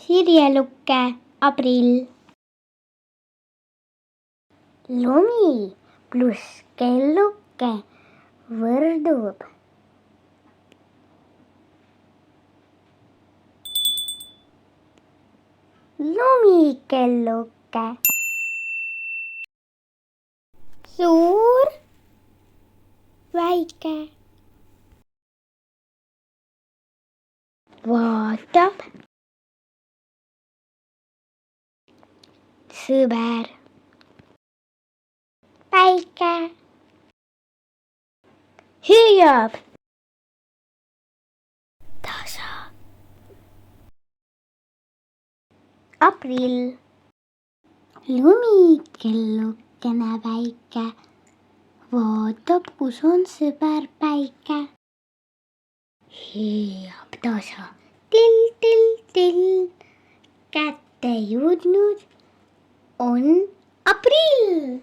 Sirjelukke, aprill. Lumi pluss kelluke võrdub lumikelluke. Suur, väike. Vaatab. Sõber. Päike. Hüüab. Tasa. Aprill. Lumikellukene väike vaatab, kus on sõber Päike. Hüüab tasa. Till, till, till. Kätte jõudnud on aprill.